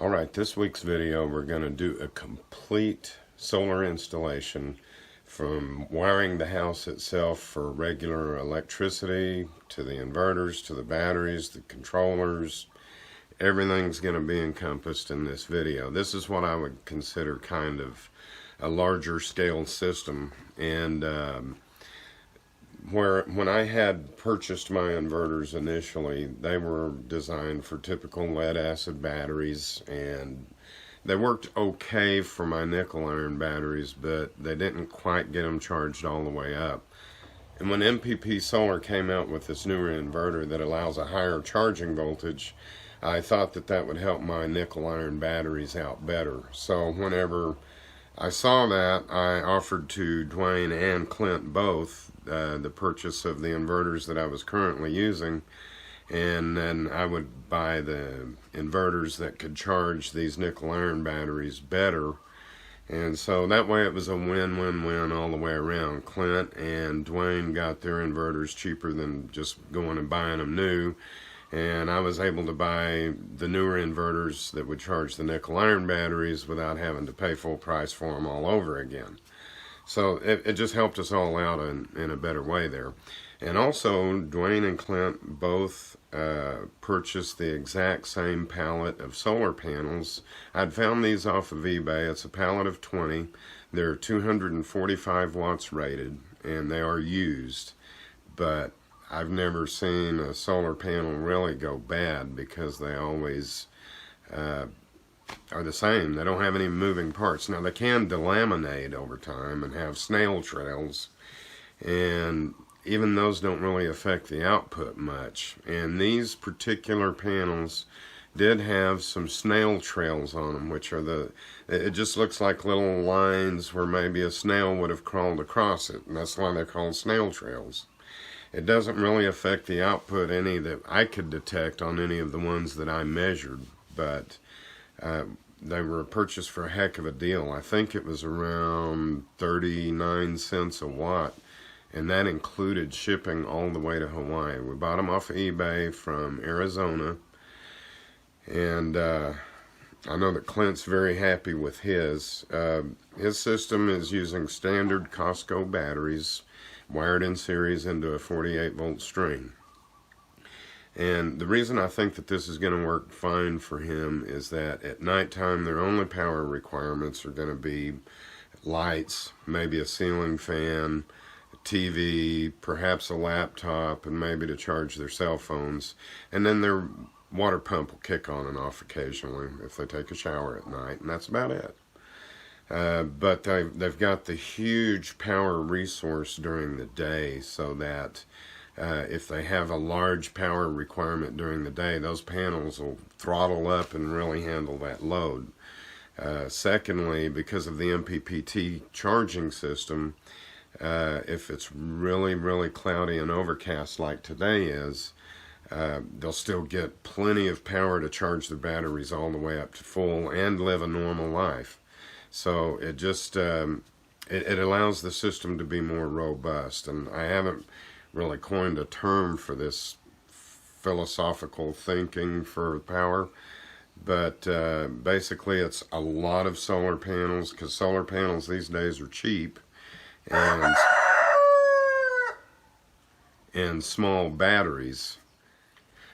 Alright, this week's video we're going to do a complete solar installation from wiring the house itself for regular electricity to the inverters, to the batteries, the controllers. Everything's going to be encompassed in this video. This is what I would consider kind of a larger scale system, and when I had purchased my inverters initially, they were designed for typical lead acid batteries, and they worked okay for my nickel iron batteries, but they didn't quite get them charged all the way up. And when MPP Solar came out with this newer inverter that allows a higher charging voltage, I thought that that would help my nickel iron batteries out better. So whenever I saw that, I offered to Dwayne and Clint both the purchase of the inverters that I was currently using, and then I would buy the inverters that could charge these nickel iron batteries better. And so that way it was a win-win-win all the way around. Clint and Dwayne got their inverters cheaper than just going and buying them new, and I was able to buy the newer inverters that would charge the nickel iron batteries without having to pay full price for them all over again. So it just helped us all out in a better way there. And also, Dwayne and Clint both purchased the exact same pallet of solar panels. I'd found these off of eBay. It's a pallet of 20. They're 245 watts rated, and they are used. But I've never seen a solar panel really go bad, because they always are the same. They don't have any moving parts. Now, they can delaminate over time and have snail trails, and even those don't really affect the output much. And these particular panels did have some snail trails on them, which are it just looks like little lines where maybe a snail would have crawled across it, and that's why they're called snail trails. It doesn't really affect the output any that I could detect on any of the ones that I measured, but they were purchased for a heck of a deal. I think it was around 39 cents a watt, and that included shipping all the way to Hawaii. We bought them off of eBay from Arizona, and I know that Clint's very happy with his. His system is using standard Costco batteries wired in series into a 48 volt string. And the reason I think that this is going to work fine for him is that at nighttime their only power requirements are going to be lights, maybe a ceiling fan, a TV, perhaps a laptop, and maybe to charge their cell phones. And then their water pump will kick on and off occasionally if they take a shower at night, and that's about it. But they've got the huge power resource during the day, so that if they have a large power requirement during the day, those panels will throttle up and really handle that load. Secondly, because of the MPPT charging system, if it's really, really cloudy and overcast like today is, they'll still get plenty of power to charge their batteries all the way up to full and live a normal life. So it just it allows the system to be more robust. And I haven't really coined a term for this philosophical thinking for power, but basically it's a lot of solar panels, because solar panels these days are cheap, and small batteries.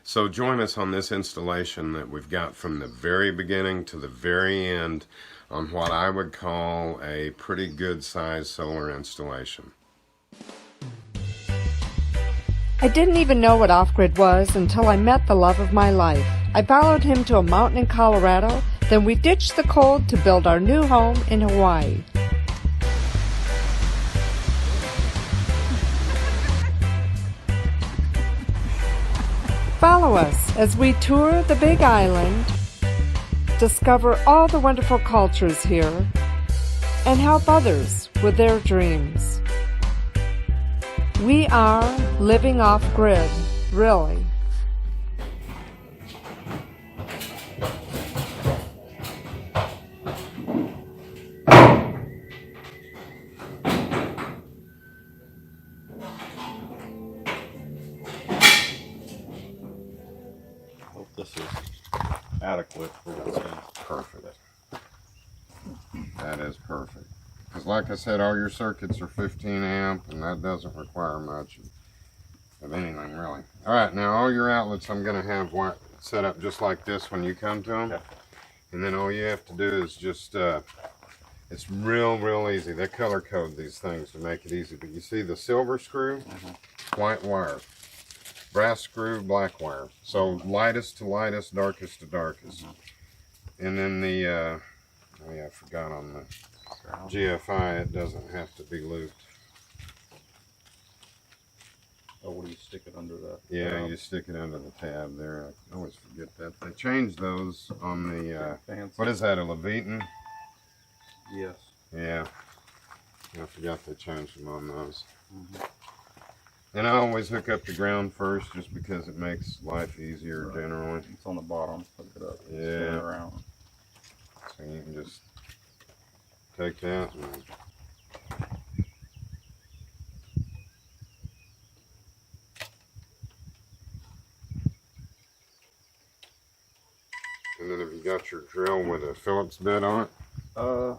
So join us on this installation that we've got from the very beginning to the very end on what I would call a pretty good sized solar installation. I didn't even know what off-grid was until I met the love of my life. I followed him to a mountain in Colorado, then we ditched the cold to build our new home in Hawaii. Follow us as we tour the Big Island, discover all the wonderful cultures here, and help others with their dreams. We are living off-grid, really. Hope this is out of correct width for what it's in. Perfect. That is perfect. Because like I said, all your circuits are 15 amp, and that doesn't require much of anything really. All right, now all your outlets I'm going to have set up just like this when you come to them. Okay. And then all you have to do is just, it's real easy. They color code these things to make it easy. But you see the silver screw, white wire. Brass screw, black wire. So lightest to lightest, darkest to darkest. And then the, oh yeah, I forgot on the GFI, it doesn't have to be looped. Oh, what do you stick it under that? Yeah, you stick it under the tab there. I always forget that. They changed those on the, what is that, a Leviton? Yes. Yeah. I forgot they changed them on those. And I always hook up the ground first just because it makes life easier generally. It's on the bottom. Hook it up. Yeah. Spin it around. So you can just take that and then have you got your drill with a Phillips bit on it?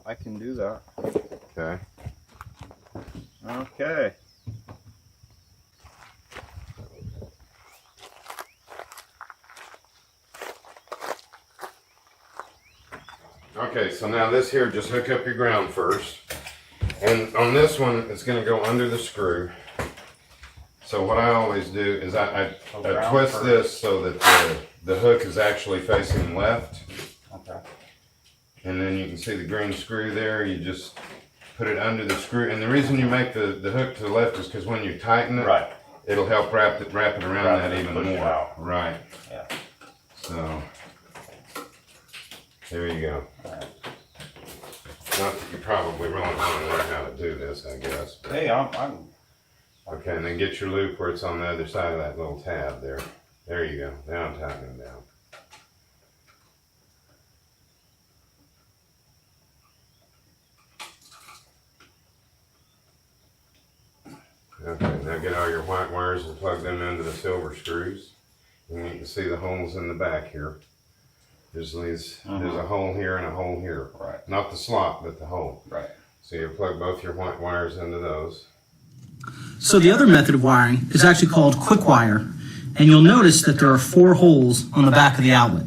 I can do that. Okay. Okay. Okay, so now this here, just hook up your ground first. And on this one, it's going to go under the screw. So what I always do is I twist first. this so that the hook is actually facing left. Okay. And then you can see the green screw there. You just put it under the screw. And the reason you make the hook to the left is because when you tighten it, Right. it'll help wrap it around that even push it more. out. Right. Yeah. So there you go. Alright. Not that you probably really want to learn how to do this, I guess. But. Hey, I'm Okay, and then get your loop where it's on the other side of that little tab there. There you go. Now I'm tightening down. Okay, now get all your white wires and plug them into the silver screws. And you can see the holes in the back here. There's there's a hole here and a hole here. Right. Not the slot, but the hole. right. So you plug both your white wires into those. So the other method of wiring is actually called quick wire, and you'll notice that there are 4 holes on the back of the outlet,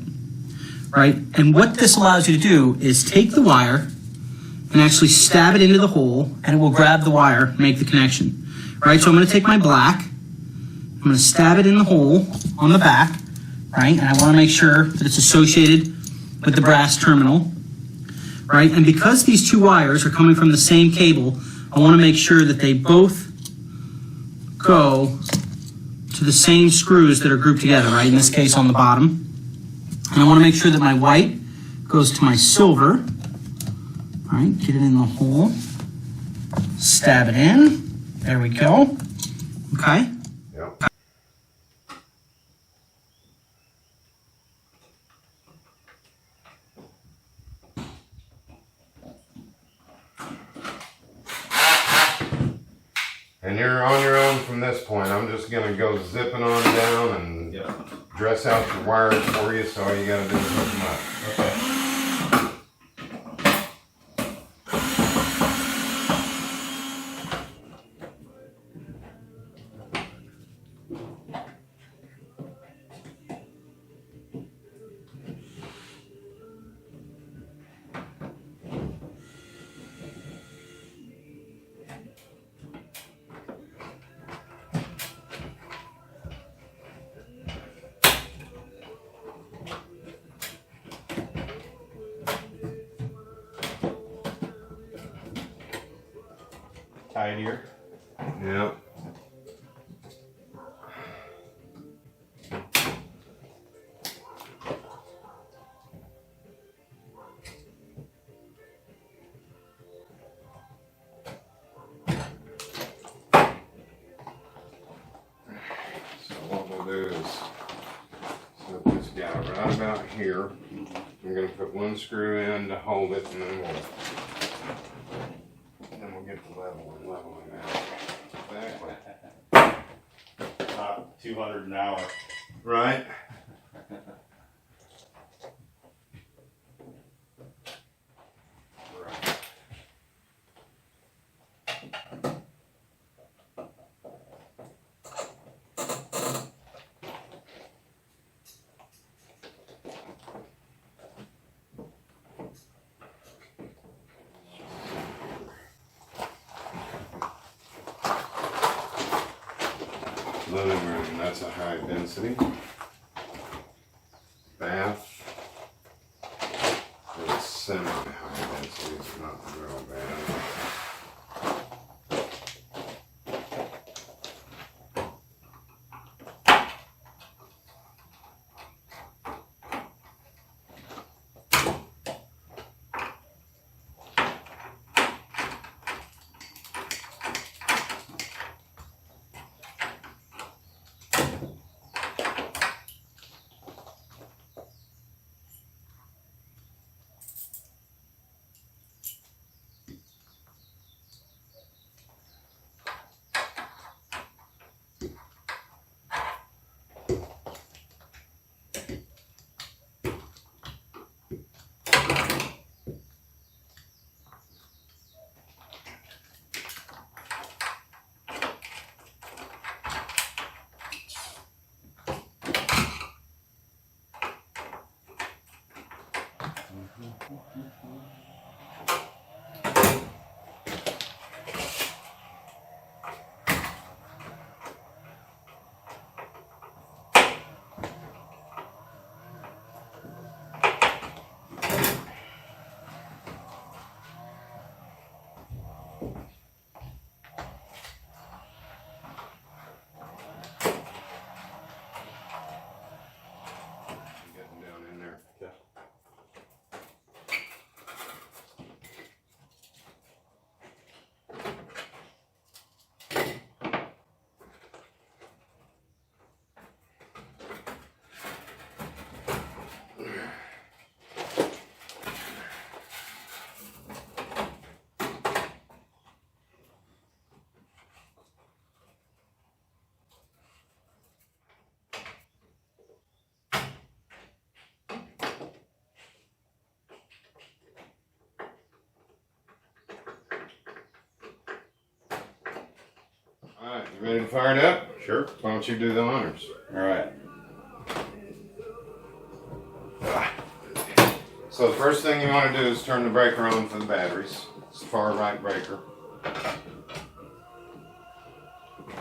right? And what this allows you to do is take the wire and actually stab it into the hole, and it will grab the wire and make the connection, right? So I'm going to take my black, I'm going to stab it in the hole on the back, right? And I want to make sure that it's associated with the brass terminal, right? And because these 2 wires are coming from the same cable, I want to make sure that they both go to the same screws that are grouped together, right? In this case on the bottom. And I want to make sure that my white goes to my silver. All right, get it in the hole. Stab it in. There we go. Okay. Yep. And you're on your own from this point. I'm just going to go zipping on down and Yeah. dress out your wires for you, so all you got to do is hook them up. Okay. Tight here. Yep. So what we'll do is set this guy right about here. I'm going to put one screw in to hold it, and then we'll get the leveling out. Exactly. Not 200 an hour. Right. that's a high density. Bath. It's semi-high density, it's not real bad. Getting down in there. Okay. Alright, you ready to fire it up? Sure. Why don't you do the honors? All right. So the first thing you want to do is turn the breaker on for the batteries. It's the far right breaker.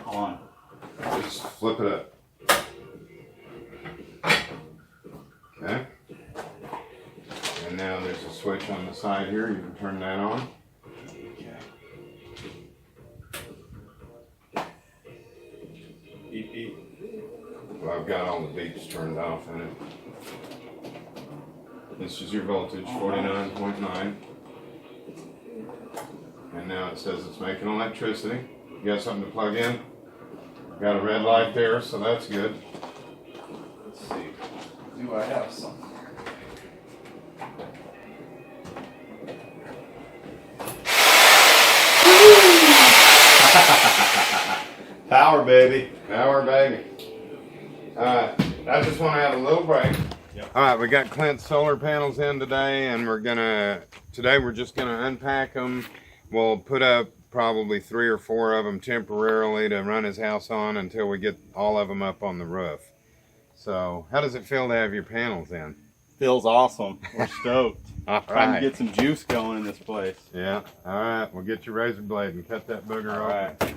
On. Just flip it up. Okay. And now there's a switch on the side here. You can turn that on. Okay. Beep beep. Well, I've got all the beeps turned off in it. This is your voltage, 49.9. And now it says it's making electricity. You got something to plug in? Got a red light there, so that's good. Let's see. Do I have something? Power, baby. Power baby. Alright, I just want to have a little break. Yep. Alright, we got Clint's solar panels in today, and today we're just gonna unpack them. We'll put up probably 3 or 4 of them temporarily to run his house on until we get all of them up on the roof. So, how does it feel to have your panels in? Feels awesome. We're stoked. All Trying to right. get some juice going in this place. Yeah, alright, we'll get your razor blade and cut that booger All off. right.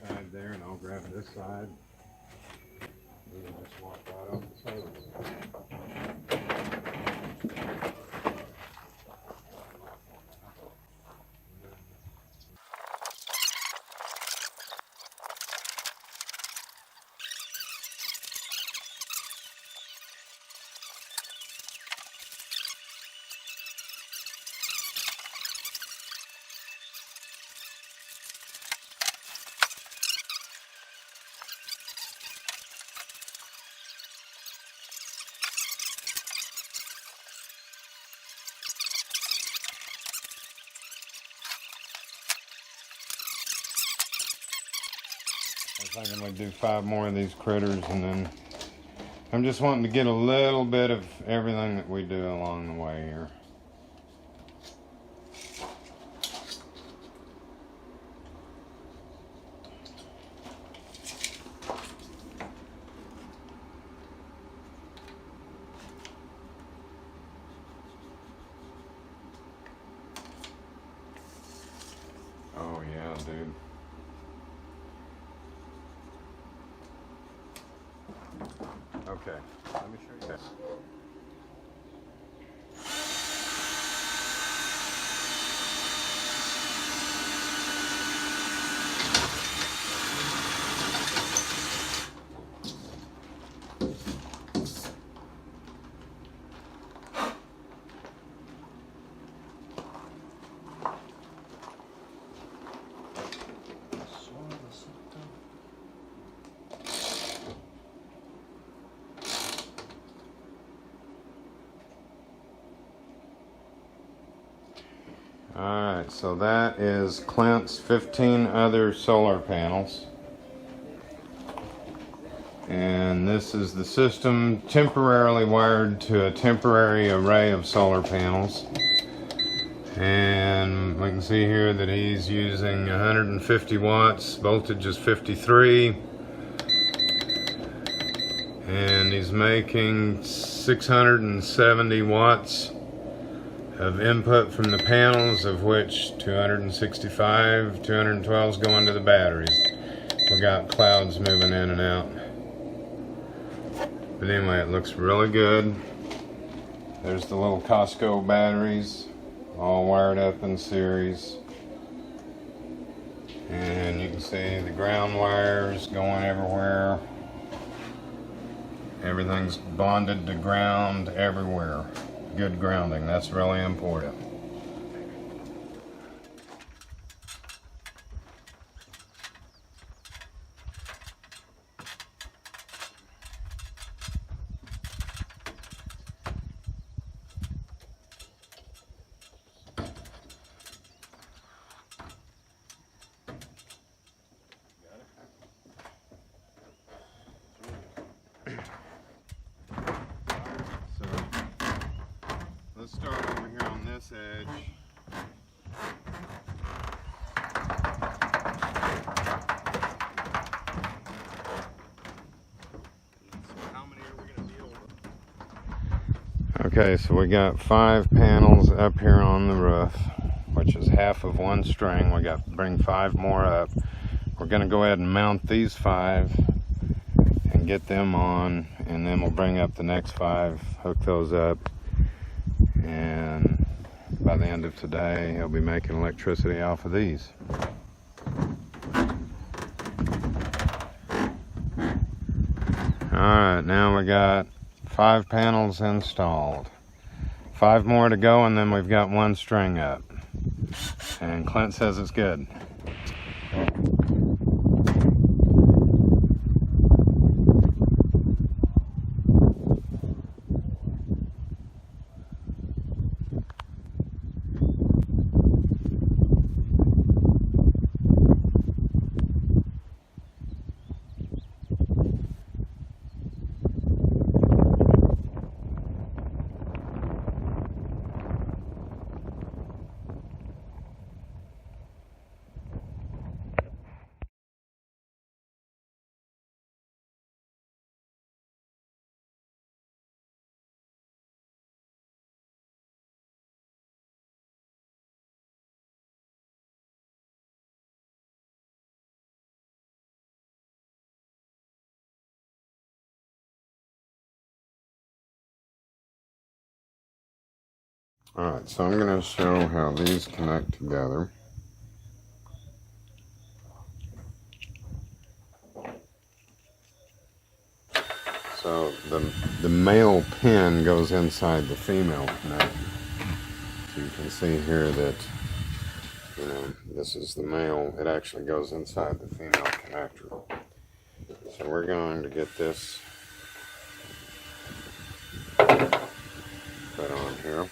Side there, and I'll grab this side. We'll just walk right off the side. was thinking we'd do 5 more of these critters, and then I'm just wanting to get a little bit of everything that we do along the way here. Oh yeah, dude. Okay, let me show you this. Alright, so that is Clint's 15 other solar panels. And this is the system temporarily wired to a temporary array of solar panels. And we can see here that he's using 150 watts, voltage is 53. And he's making 670 watts of input from the panels, of which 265, 212 is going to the batteries. We got clouds moving in and out. But anyway, it looks really good. There's the little Costco batteries, all wired up in series. And you can see the ground wires going everywhere. Everything's bonded to ground everywhere. Good grounding, that's really important. Let's start over here on this edge. Okay, so we got 5 panels up here on the roof, which is half of one string. We got to bring 5 more up. We're going to go ahead and mount these 5 and get them on, and then we'll bring up the next 5, hook those up. And by the end of today, he'll be making electricity off of these. Alright, now we got 5 panels installed. 5 more to go, and then we've got 1 string up. And Clint says it's good. Alright, so I'm going to show how these connect together. So the male pin goes inside the female connector. So you can see here that, you know, this is the male. It actually goes inside the female connector. So we're going to get this put on here.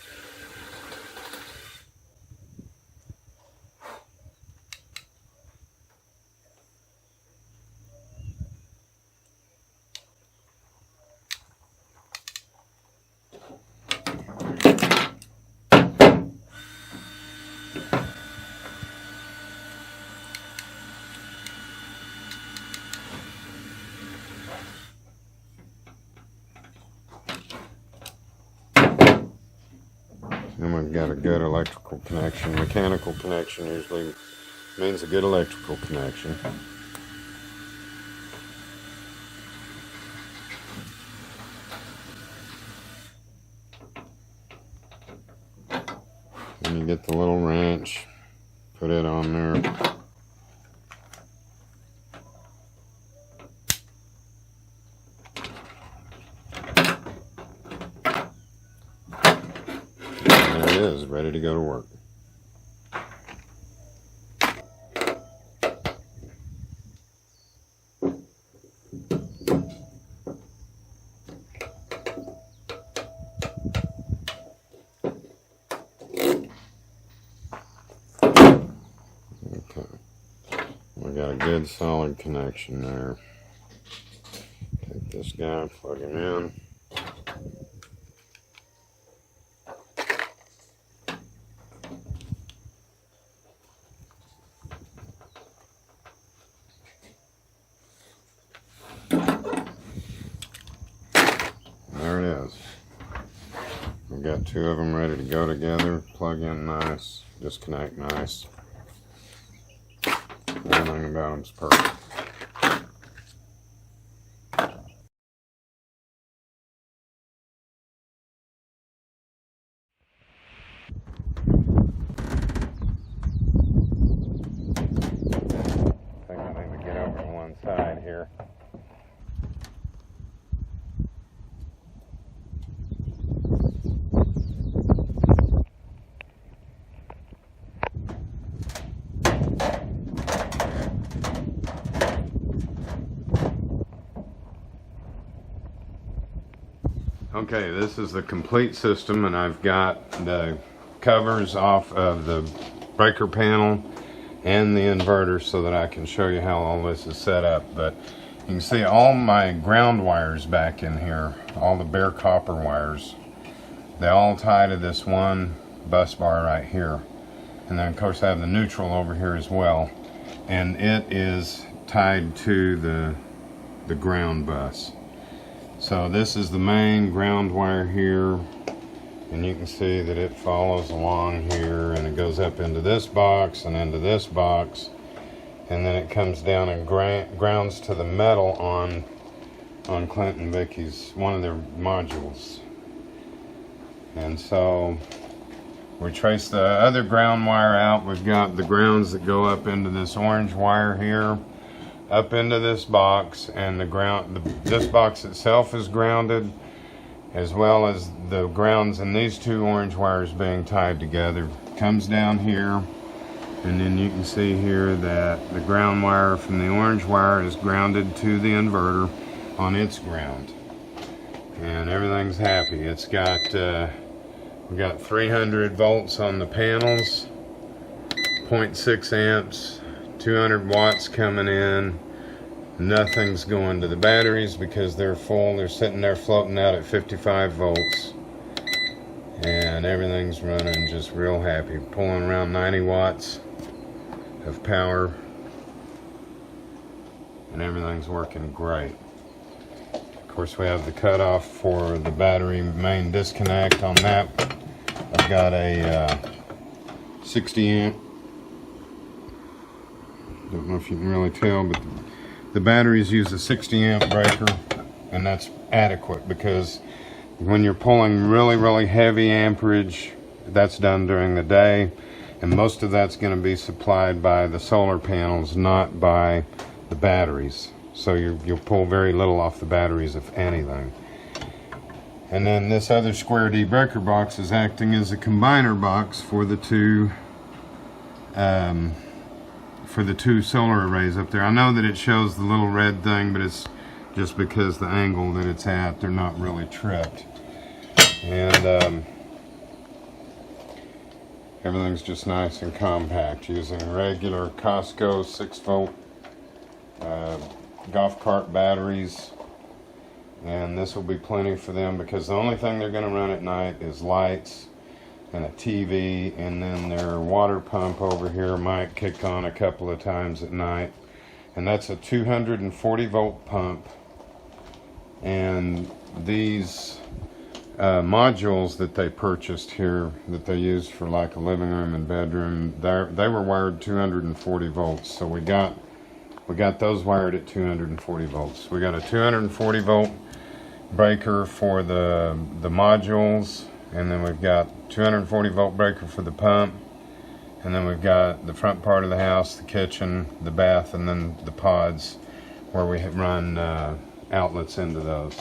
good electrical connection. Mechanical connection usually means a good electrical connection. And you get the little wrench, put it on there. And there it is, ready to go to work. We got a good solid connection there. Take this guy, plug him in. There it is. We've got two of them ready to go together. Plug in nice, disconnect nice. Everything about them's perfect. I think I need to get over to one side here. Okay, this is the complete system, and I've got the covers off of the breaker panel and the inverter so that I can show you how all this is set up. But you can see all my ground wires back in here, all the bare copper wires, they all tie to this one bus bar right here. And then of course I have the neutral over here as well, and it is tied to the ground bus. So this is the main ground wire here, and you can see that it follows along here, and it goes up into this box and into this box, and then it comes down and grounds to the metal on Clint and Vicky's, one of their modules. And so we trace the other ground wire out. We've got the grounds that go up into this orange wire here, up into this box, and this box itself is grounded, as well as the grounds in these two orange wires being tied together. Comes down here, and then you can see here that the ground wire from the orange wire is grounded to the inverter on its ground, and everything's happy. It's got we got 300 volts on the panels, 0.6 amps, 200 watts coming in. Nothing's going to the batteries because they're full. They're sitting there floating out at 55 volts. And everything's running just real happy. Pulling around 90 watts of power. And everything's working great. Of course, we have the cutoff for the battery main disconnect on that. I've got a 60 amp. Don't know if you can really tell, but the batteries use a 60 amp breaker, and that's adequate because when you're pulling really heavy amperage, that's done during the day, and most of that's going to be supplied by the solar panels, not by the batteries. So you'll pull very little off the batteries, if anything. And then this other square D breaker box is acting as a combiner box for the two solar arrays up there. I know that it shows the little red thing, but it's just because the angle that it's at, they're not really tripped. And everything's just nice and compact, using regular Costco 6-volt golf cart batteries. And this will be plenty for them because the only thing they're going to run at night is lights and a TV, and then their water pump over here might kick on a couple of times at night. And that's a 240 volt pump, and these modules that they purchased here that they used for like a living room and bedroom. They were wired 240 volts, so we got those wired at 240 volts. We got a 240 volt breaker for the modules, and then we've got 240 volt breaker for the pump, and then we've got the front part of the house, the kitchen, the bath, and then the pods where we run outlets into those.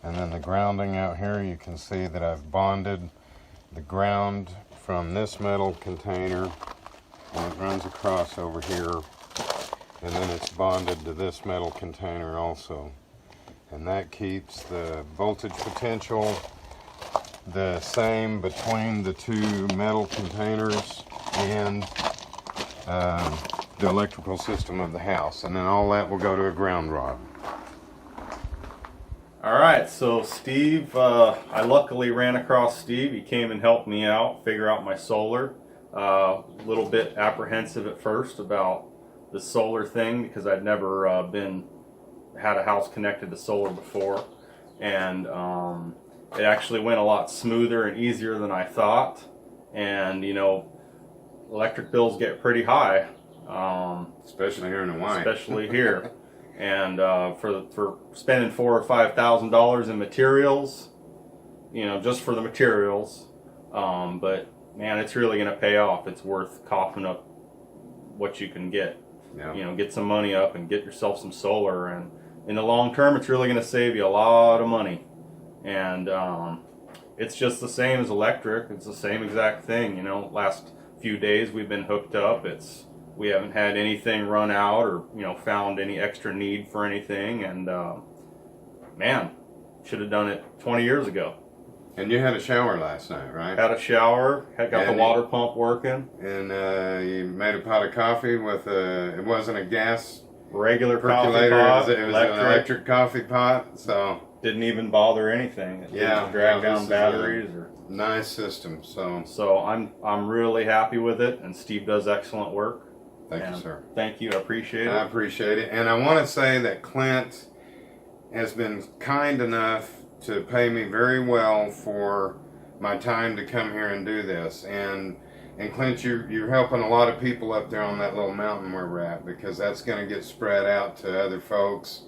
And then the grounding out here, you can see that I've bonded the ground from this metal container, and it runs across over here, and then it's bonded to this metal container also. And that keeps the voltage potential the same between the two metal containers and the electrical system of the house. And then all that will go to a ground rod. All right, so Steve, I luckily ran across Steve. He came and helped me out, figure out my solar. A little bit apprehensive at first about the solar thing because I'd never had a house connected to solar before, and it actually went a lot smoother and easier than I thought. And you know, electric bills get pretty high, Especially here in Hawaii. especially here. And for spending $4,000 or $5,000 in materials, you know, just for the materials, but man, it's really going to pay off. It's worth coughing up what you can get. Yeah. You know, get some money up and get yourself some solar, and in the long term, it's really going to save you a lot of money. And it's just the same as electric. It's the same exact thing. You know, last few days we've been hooked up. We haven't had anything run out or, you know, found any extra need for anything. And man, should have done it 20 years ago. And you had a shower last night, right? Had a shower, got the water pump working. And you made a pot of coffee with it wasn't a gas Regular coffee percolator, pot, it was an electric coffee pot, so didn't even bother anything. It yeah, didn't drag this down is batteries a or. nice system. So I'm really happy with it, and Steve does excellent work. Thank And you, sir. Thank you, I appreciate I it. appreciate it. And I want to say that Clint has been kind enough to pay me very well for my time to come here and do this. And Clint, you're helping a lot of people up there on that little mountain where we're at, because that's going to get spread out to other folks.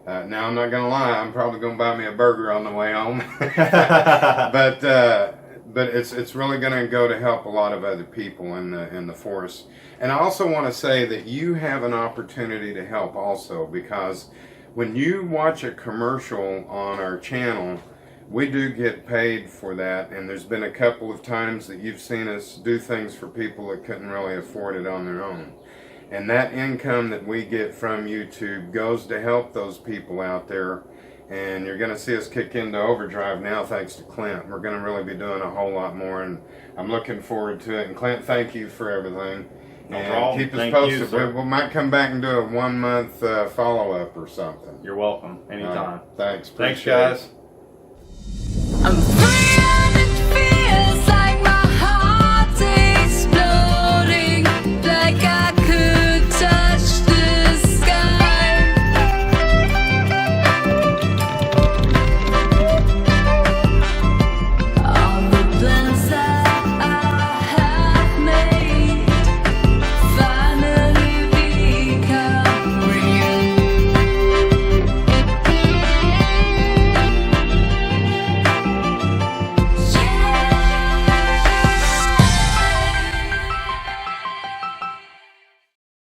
Now, I'm not going to lie, I'm probably going to buy me a burger on the way home. But it's really going to go to help a lot of other people in the forest. And I also want to say that you have an opportunity to help also, because when you watch a commercial on our channel, we do get paid for that, and there's been a couple of times that you've seen us do things for people that couldn't really afford it on their own. And that income that we get from YouTube goes to help those people out there. And you're going to see us kick into overdrive now thanks to Clint. We're going to really be doing a whole lot more, and I'm looking forward to it. And Clint, thank you for everything. No and problem. keep us Thank posted. you, sir. We might come back and do a 1 month follow-up or something. You're welcome, anytime. Thanks. Thanks, Appreciate it. guys.